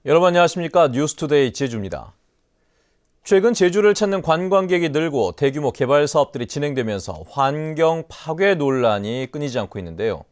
여러분 안녕하십니까? 뉴스투데이 제주입니다. 최근 제주를 찾는 관광객이 늘고 대규모 개발 사업들이 진행되면서 환경 파괴 논란이 끊이지 않고 있는데요.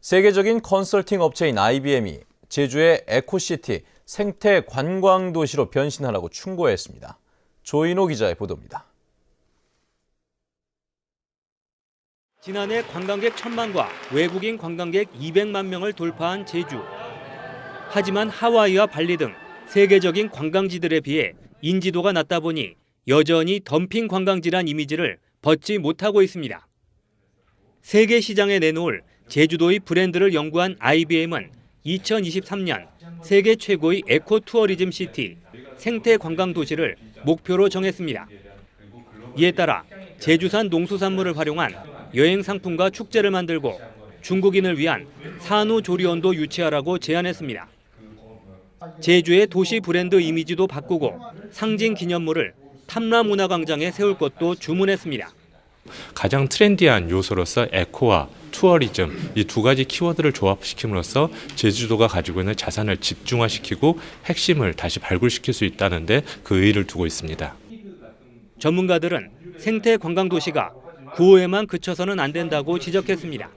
세계적인 컨설팅 업체인 IBM이 제주의 에코시티 생태 관광 도시로 변신하라고 충고했습니다. 조인호 기자의 보도입니다. 지난해 관광객 1,000만과 외국인 관광객 200만 명을 돌파한 제주. 하지만 하와이와 발리 등 세계적인 관광지들에 비해 인지도가 낮다 보니 여전히 덤핑 관광지란 이미지를 벗지 못하고 있습니다. 세계 시장에 내놓을 제주도의 브랜드를 연구한 IBM은 2023년 세계 최고의 에코 투어리즘 시티, 생태 관광 도시를 목표로 정했습니다. 이에 따라 제주산 농수산물을 활용한 여행 상품과 축제를 만들고 중국인을 위한 산후조리원도 유치하라고 제안했습니다. 제주의 도시 브랜드 이미지도 바꾸고 상징 기념물을 탐라문화광장에 세울 것도 주문했습니다. 가장 트렌디한 요소로서 에코와 투어리즘 이 두 가지 키워드를 조합시킴으로써 제주도가 가지고 있는 자산을 집중화시키고 핵심을 다시 발굴시킬 수 있다는데 그 의의를 두고 있습니다. 전문가들은 생태 관광 도시가 구호에만 그쳐서는 안 된다고 지적했습니다.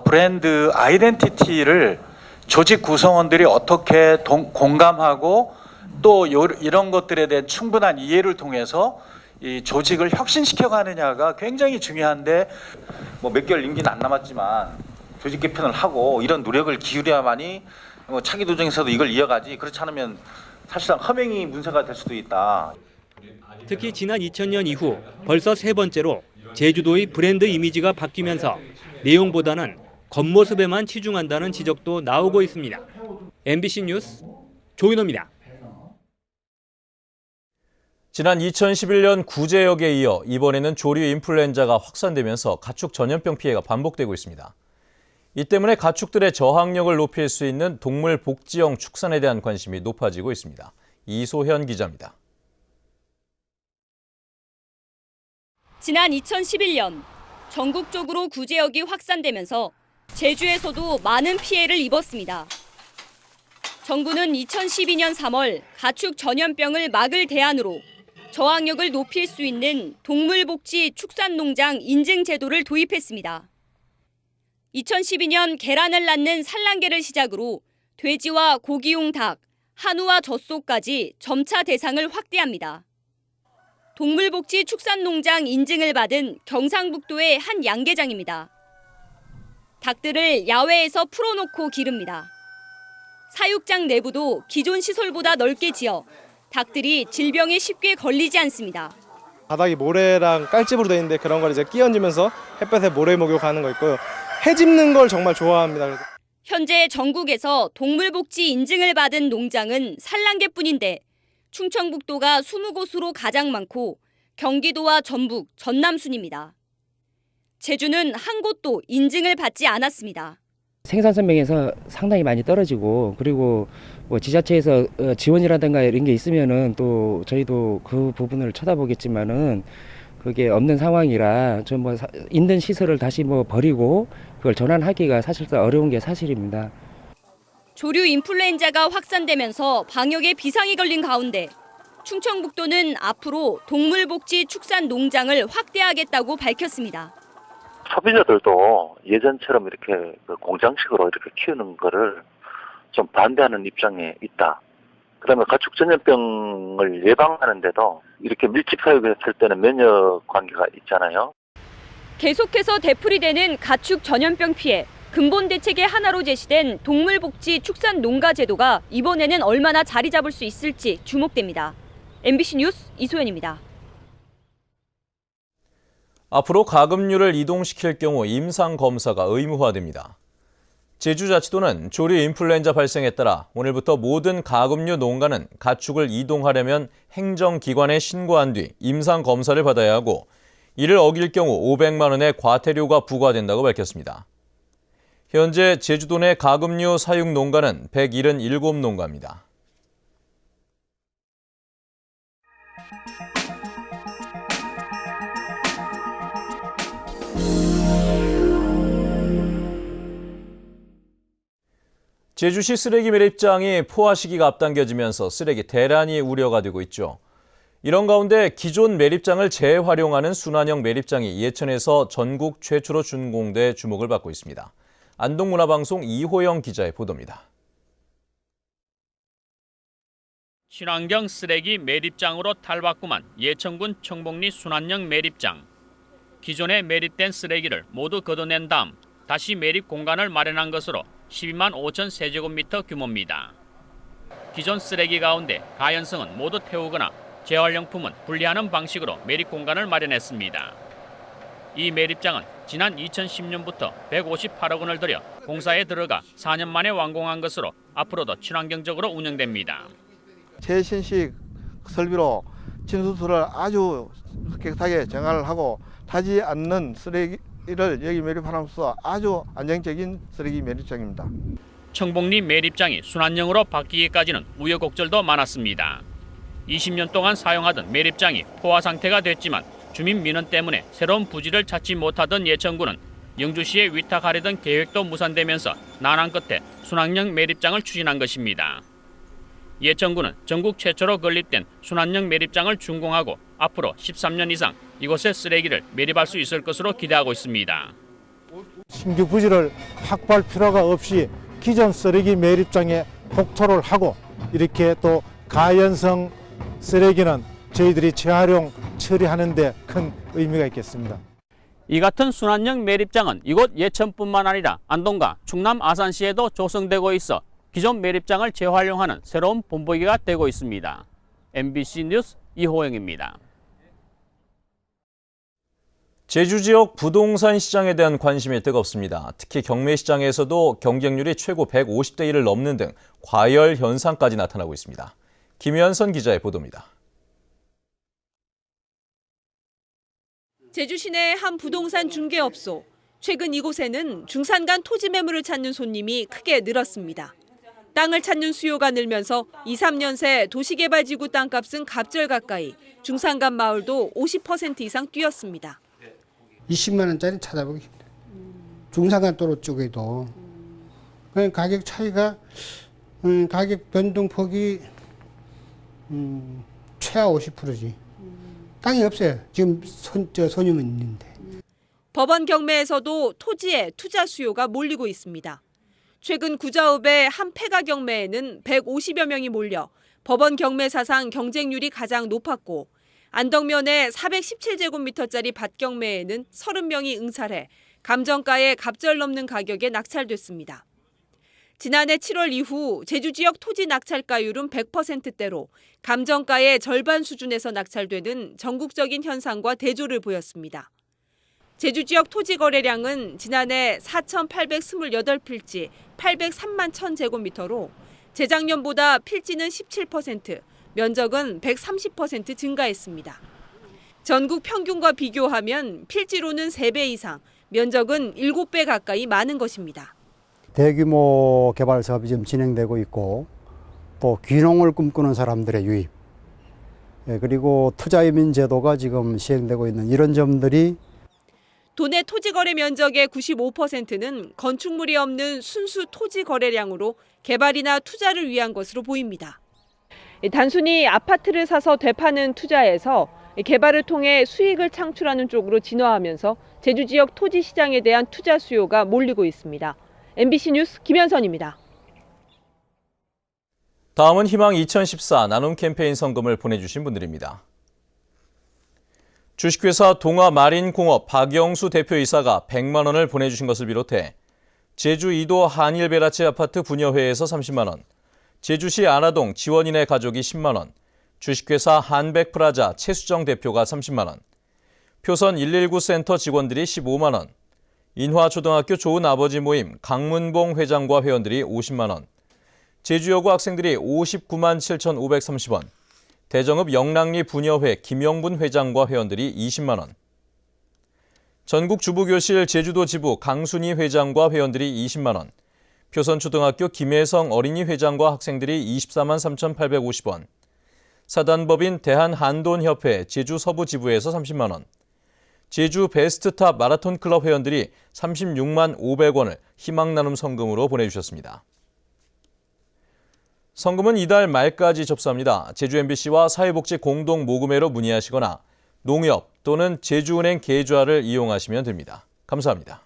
브랜드 아이덴티티를 조직 구성원들이 어떻게 공감하고 또 이런 것들에 대한 충분한 이해를 통해서 이 조직을 혁신시켜 가느냐가 굉장히 중요한데 몇 개월 임기는 안 남았지만 조직 개편을 하고 이런 노력을 기울여야만이 차기 도정에서도 이걸 이어가지, 그렇지 않으면 사실상 허명이 문제가 될 수도 있다. 특히 지난 2000년 이후 벌써 세 번째로 제주도의 브랜드 이미지가 바뀌면서 내용보다는 겉모습에만 치중한다는 지적도 나오고 있습니다. MBC 뉴스 조인호입니다. 지난 2011년 구제역에 이어 이번에는 조류 인플루엔자가 확산되면서 가축 전염병 피해가 반복되고 있습니다. 이 때문에 가축들의 저항력을 높일 수 있는 동물 복지형 축산에 대한 관심이 높아지고 있습니다. 이소현 기자입니다. 지난 2011년 전국적으로 구제역이 확산되면서 제주에서도 많은 피해를 입었습니다. 정부는 2012년 3월 가축 전염병을 막을 대안으로 저항력을 높일 수 있는 동물복지 축산농장 인증 제도를 도입했습니다. 2012년 계란을 낳는 산란계를 시작으로 돼지와 고기용 닭, 한우와 젖소까지 점차 대상을 확대합니다. 동물복지 축산농장 인증을 받은 경상북도의 한 양계장입니다. 닭들을 야외에서 풀어놓고 기릅니다. 사육장 내부도 기존 시설보다 넓게 지어 닭들이 질병에 쉽게 걸리지 않습니다. 바닥이 모래랑 깔집으로 돼 있는데 그런 걸 이제 끼얹으면서 햇볕에 모래 목욕하는 거 있고요. 해 짚는 걸 정말 좋아합니다. 현재 전국에서 동물복지 인증을 받은 농장은 산란계뿐인데 충청북도가 20곳으로 가장 많고 경기도와 전북, 전남 순입니다. 제주는 한 곳도 인증을 받지 않았습니다. 생산성 면에서 상당히 많이 떨어지고, 그리고 지자체에서 지원이라든가 이런 게 있으면은 또 저희도 그 부분을 쳐다보겠지만은 그게 없는 상황이라 좀 있는 시설을 다시 버리고 그걸 전환하기가 사실상 어려운 게 사실입니다. 조류 인플루엔자가 확산되면서 방역에 비상이 걸린 가운데 충청북도는 앞으로 동물복지 축산 농장을 확대하겠다고 밝혔습니다. 소비자들도 예전처럼 이렇게 공장식으로 이렇게 키우는 거를 좀 반대하는 입장에 있다. 그다음에 가축 전염병을 예방하는데도 이렇게 밀집 사육했을 때는 면역 관계가 있잖아요. 계속해서 되풀이되는 가축 전염병 피해, 근본 대책의 하나로 제시된 동물복지 축산 농가 제도가 이번에는 얼마나 자리 잡을 수 있을지 주목됩니다. MBC 뉴스 이소연입니다. 앞으로 가금류를 이동시킬 경우 임상검사가 의무화됩니다. 제주자치도는 조류 인플루엔자 발생에 따라 오늘부터 모든 가금류 농가는 가축을 이동하려면 행정기관에 신고한 뒤 임상검사를 받아야 하고, 이를 어길 경우 500만 원의 과태료가 부과된다고 밝혔습니다. 현재 제주도 내 가금류 사육 농가는 177농가입니다. 제주시 쓰레기 매립장이 포화 시기가 앞당겨지면서 쓰레기 대란이 우려가 되고 있죠. 이런 가운데 기존 매립장을 재활용하는 순환형 매립장이 예천에서 전국 최초로 준공돼 주목을 받고 있습니다. 안동문화방송 이호영 기자의 보도입니다. 친환경 쓰레기 매립장으로 탈바꿈한 예천군 청봉리 순환형 매립장. 기존에 매립된 쓰레기를 모두 걷어낸 다음 다시 매립 공간을 마련한 것으로 12만 5천 세제곱미터 규모입니다. 기존 쓰레기 가운데 가연성은 모두 태우거나 재활용품은 분리하는 방식으로 매립 공간을 마련했습니다. 이 매립장은 지난 2010년부터 158억 원을 들여 공사에 들어가 4년 만에 완공한 것으로 앞으로도 친환경적으로 운영됩니다. 최신식 설비로 진수수를 아주 깨끗하게 정화를 하고 타지 않는 쓰레기를 여기 매립함으로써 아주 안정적인 쓰레기 매립장입니다. 청봉리 매립장이 순환형으로 바뀌기까지는 우여곡절도 많았습니다. 20년 동안 사용하던 매립장이 포화 상태가 됐지만 주민 민원 때문에 새로운 부지를 찾지 못하던 예천군은 영주시에 위탁하려던 계획도 무산되면서 난항 끝에 순환형 매립장을 추진한 것입니다. 예천군은 전국 최초로 건립된 순환형 매립장을 준공하고 앞으로 13년 이상 이곳에 쓰레기를 매립할 수 있을 것으로 기대하고 있습니다. 신규 부지를 확보할 필요가 없이 기존 쓰레기 매립장에 복토를 하고 이렇게 또 가연성 쓰레기는 저희들이 재활용 처리하는 데 큰 의미가 있겠습니다. 이 같은 순환형 매립장은 이곳 예천뿐만 아니라 안동과 충남 아산시에도 조성되고 있어 기존 매립장을 재활용하는 새로운 본보기가 되고 있습니다. MBC 뉴스 이호영입니다. 제주 지역 부동산 시장에 대한 관심이 뜨겁습니다. 특히 경매 시장에서도 경쟁률이 최고 150대 1을 넘는 등 과열 현상까지 나타나고 있습니다. 김현선 기자의 보도입니다. 제주 시내 한 부동산 중개업소. 최근 이곳에는 중산간 토지 매물을 찾는 손님이 크게 늘었습니다. 땅을 찾는 수요가 늘면서 2, 3년 새 도시개발지구 땅값은 갑절 가까이, 중산간 마을도 50% 이상 뛰었습니다. 20만 원짜리 찾아보기 힘들어요. 중산간도로 쪽에도 그냥 가격 차이가 가격 변동폭이 최하 50%지. 땅이 없어요. 지금 손님은 있는데. 법원 경매에서도 토지에 투자 수요가 몰리고 있습니다. 최근 구자읍의 한 폐가 경매에는 150여 명이 몰려 법원 경매 사상 경쟁률이 가장 높았고, 안덕면의 417제곱미터짜리 밭 경매에는 30명이 응찰해 감정가의 갑절 넘는 가격에 낙찰됐습니다. 지난해 7월 이후 제주 지역 토지 낙찰가율은 100%대로 감정가의 절반 수준에서 낙찰되는 전국적인 현상과 대조를 보였습니다. 제주 지역 토지 거래량은 지난해 4,828필지 803만 1000제곱미터로 재작년보다 필지는 17%, 면적은 130% 증가했습니다. 전국 평균과 비교하면 필지로는 3배 이상, 면적은 7배 가까이 많은 것입니다. 대규모 개발 사업이 지금 진행되고 있고 또 귀농을 꿈꾸는 사람들의 유입, 그리고 투자이민 제도가 지금 시행되고 있는 이런 점들이 도내 토지 거래 면적의 95%는 건축물이 없는 순수 토지 거래량으로 개발이나 투자를 위한 것으로 보입니다. 단순히 아파트를 사서 되파는 투자에서 개발을 통해 수익을 창출하는 쪽으로 진화하면서 제주 지역 토지 시장에 대한 투자 수요가 몰리고 있습니다. MBC 뉴스 김현선입니다. 다음은 희망 2014 나눔 캠페인 성금을 보내주신 분들입니다. 주식회사 동아마린공업 박영수 대표이사가 100만 원을 보내주신 것을 비롯해 제주 2도 한일베라치 아파트 분여회에서 30만 원, 제주시 안화동 지원인의 가족이 10만 원, 주식회사 한백프라자 최수정 대표가 30만 원, 표선 119 센터 직원들이 15만 원, 인화초등학교 좋은 아버지 모임 강문봉 회장과 회원들이 50만 원, 제주여고 학생들이 59만 7,530원, 대정읍 영랑리 분여회 김영분 회장과 회원들이 20만 원, 전국주부교실 제주도 지부 강순희 회장과 회원들이 20만 원, 표선초등학교 김혜성 어린이 회장과 학생들이 24만 3,850원, 사단법인 대한한돈협회 제주 서부 지부에서 30만 원, 제주 베스트탑 마라톤 클럽 회원들이 36만 500원을 희망나눔 성금으로 보내주셨습니다. 성금은 이달 말까지 접수합니다. 제주 MBC와 사회복지 공동 모금회로 문의하시거나 농협 또는 제주은행 계좌를 이용하시면 됩니다. 감사합니다.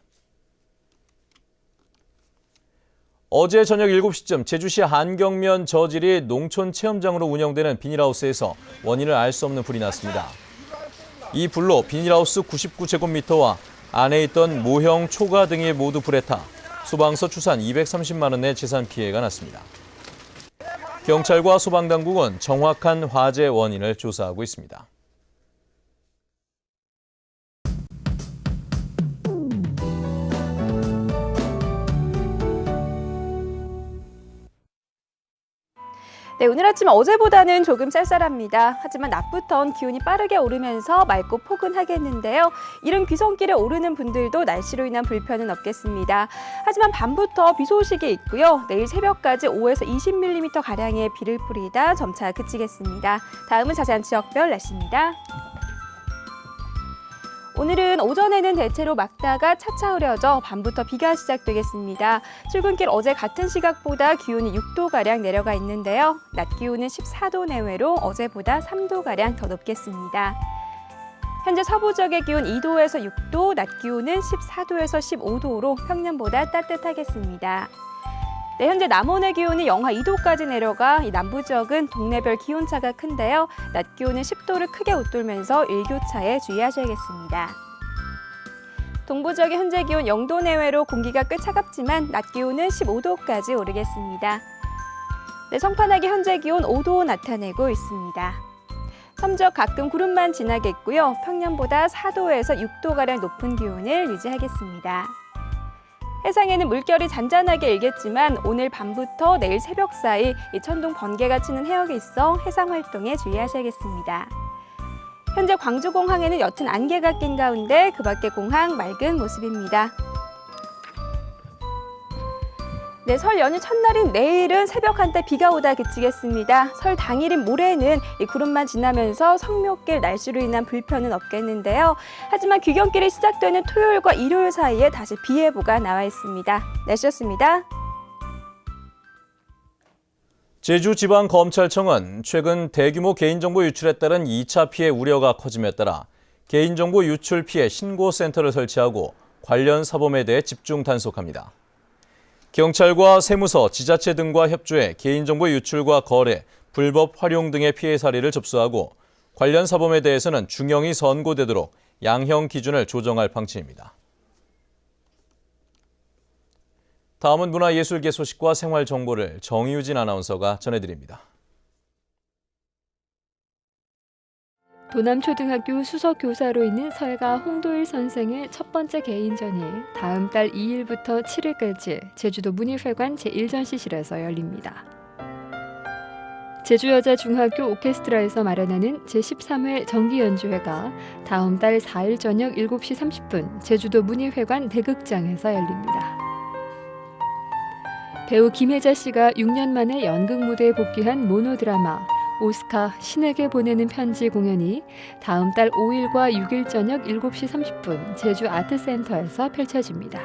어제 저녁 7시쯤 제주시 한경면 저질이 농촌 체험장으로 운영되는 비닐하우스에서 원인을 알 수 없는 불이 났습니다. 이 불로 비닐하우스 99제곱미터와 안에 있던 모형 초가 등이 모두 불에 타 소방서 추산 230만 원의 재산 피해가 났습니다. 경찰과 소방당국은 정확한 화재 원인을 조사하고 있습니다. 네, 오늘 아침 어제보다는 조금 쌀쌀합니다. 하지만 낮부턴 기온이 빠르게 오르면서 맑고 포근하겠는데요. 이른 귀성길에 오르는 분들도 날씨로 인한 불편은 없겠습니다. 하지만 밤부터 비 소식이 있고요. 내일 새벽까지 5에서 20mm가량의 비를 뿌리다 점차 그치겠습니다. 다음은 자세한 지역별 날씨입니다. 오늘은 오전에는 대체로 맑다가 차차 흐려져 밤부터 비가 시작되겠습니다. 출근길 어제 같은 시각보다 기온이 6도가량 내려가 있는데요. 낮 기온은 14도 내외로 어제보다 3도가량 더 높겠습니다. 현재 서부 지역의 기온 2도에서 6도, 낮 기온은 14도에서 15도로 평년보다 따뜻하겠습니다. 네, 현재 남원의 기온이 영하 2도까지 내려가 이 남부 지역은 동네별 기온차가 큰데요. 낮 기온은 10도를 크게 웃돌면서 일교차에 주의하셔야겠습니다. 동부 지역의 현재 기온 0도 내외로 공기가 꽤 차갑지만 낮 기온은 15도까지 오르겠습니다. 네, 성판하게 현재 기온 5도 나타내고 있습니다. 섬 지역 가끔 구름만 지나겠고요. 평년보다 4도에서 6도가량 높은 기온을 유지하겠습니다. 해상에는 물결이 잔잔하게 일겠지만 오늘 밤부터 내일 새벽 사이 이 천둥 번개가 치는 해역이 있어 해상 활동에 주의하셔야겠습니다. 현재 광주공항에는 옅은 안개가 낀 가운데 그 밖의 공항 맑은 모습입니다. 네, 설 연휴 첫날인 내일은 새벽 한때 비가 오다 그치겠습니다. 설 당일인 모레는 이 구름만 지나면서 성묘길 날씨로 인한 불편은 없겠는데요. 하지만 귀경길이 시작되는 토요일과 일요일 사이에 다시 비 예보가 나와 있습니다. 날씨였습니다. 제주지방검찰청은 최근 대규모 개인정보 유출에 따른 2차 피해 우려가 커짐에 따라 개인정보 유출 피해 신고센터를 설치하고 관련 사범에 대해 집중 단속합니다. 경찰과 세무서, 지자체 등과 협조해 개인정보 유출과 거래, 불법 활용 등의 피해 사례를 접수하고 관련 사범에 대해서는 중형이 선고되도록 양형 기준을 조정할 방침입니다. 다음은 문화예술계 소식과 생활 정보를 정유진 아나운서가 전해드립니다. 도남초등학교 수석교사로 있는 설가 홍도일 선생의 첫 번째 개인전이 다음 달 2일부터 7일까지 제주도 문희회관 제1전시실에서 열립니다. 제주여자중학교 오케스트라에서 마련하는 제13회 정기연주회가 다음 달 4일 저녁 7시 30분 제주도 문희회관 대극장에서 열립니다. 배우 김혜자 씨가 6년 만에 연극 무대에 복귀한 모노드라마 오스카 신에게 보내는 편지 공연이 다음 달 5일과 6일 저녁 7시 30분 제주 아트센터에서 펼쳐집니다.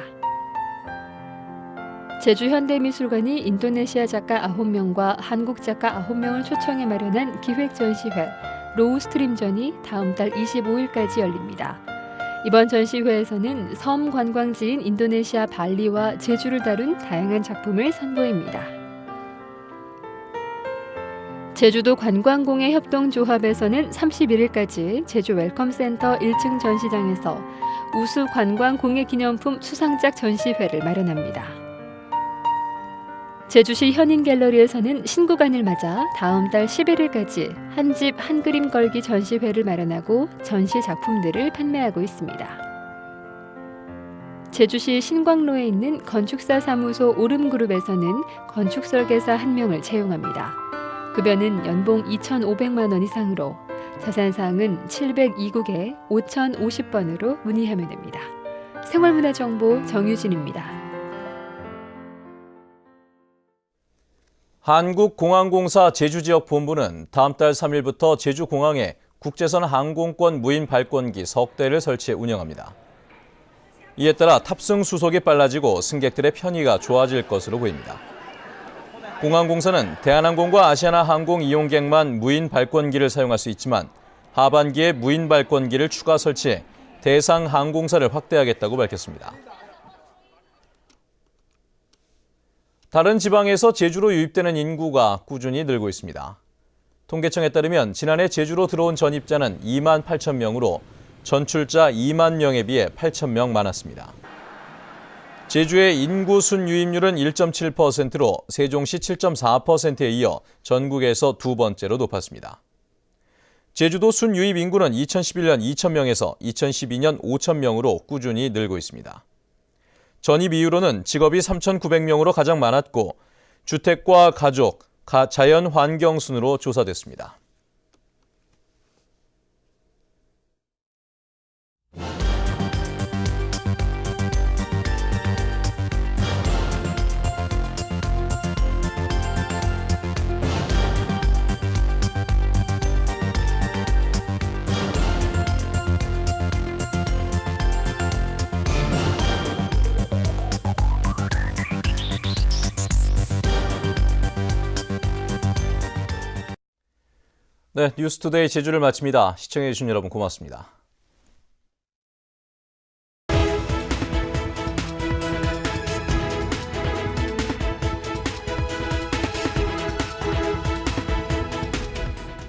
제주현대미술관이 인도네시아 작가 9명과 한국 작가 9명을 초청해 마련한 기획전시회 로우스트림전이 다음 달 25일까지 열립니다. 이번 전시회에서는 섬 관광지인 인도네시아 발리와 제주를 다룬 다양한 작품을 선보입니다. 제주도 관광공예 협동조합에서는 31일까지 제주 웰컴센터 1층 전시장에서 우수 관광공예 기념품 수상작 전시회를 마련합니다. 제주시 현인갤러리에서는 신구간을 맞아 다음 달 11일까지 한집 한그림 걸기 전시회를 마련하고 전시 작품들을 판매하고 있습니다. 제주시 신광로에 있는 건축사 사무소 오름그룹에서는 건축설계사 1명을 채용합니다. 급여는 연봉 2,500만 원 이상으로 자세한 사항은 702국에 5050번으로 문의하면 됩니다. 생활문화정보 정유진입니다. 한국공항공사 제주지역본부는 다음 달 3일부터 제주공항에 국제선 항공권 무인 발권기 석 대를 설치해 운영합니다. 이에 따라 탑승 수속이 빨라지고 승객들의 편의가 좋아질 것으로 보입니다. 공항공사는 대한항공과 아시아나항공 이용객만 무인 발권기를 사용할 수 있지만 하반기에 무인 발권기를 추가 설치해 대상 항공사를 확대하겠다고 밝혔습니다. 다른 지방에서 제주로 유입되는 인구가 꾸준히 늘고 있습니다. 통계청에 따르면 지난해 제주로 들어온 전입자는 2만 8천 명으로 전출자 2만 명에 비해 8천 명 많았습니다. 제주의 인구 순유입률은 1.7%로 세종시 7.4%에 이어 전국에서 두 번째로 높았습니다. 제주도 순유입 인구는 2011년 2,000명에서 2012년 5,000명으로 꾸준히 늘고 있습니다. 전입 이유로는 직업이 3,900명으로 가장 많았고 주택과 가족, 자연 환경 순으로 조사됐습니다. 네, 뉴스투데이 제주를 마칩니다. 시청해주신 여러분 고맙습니다.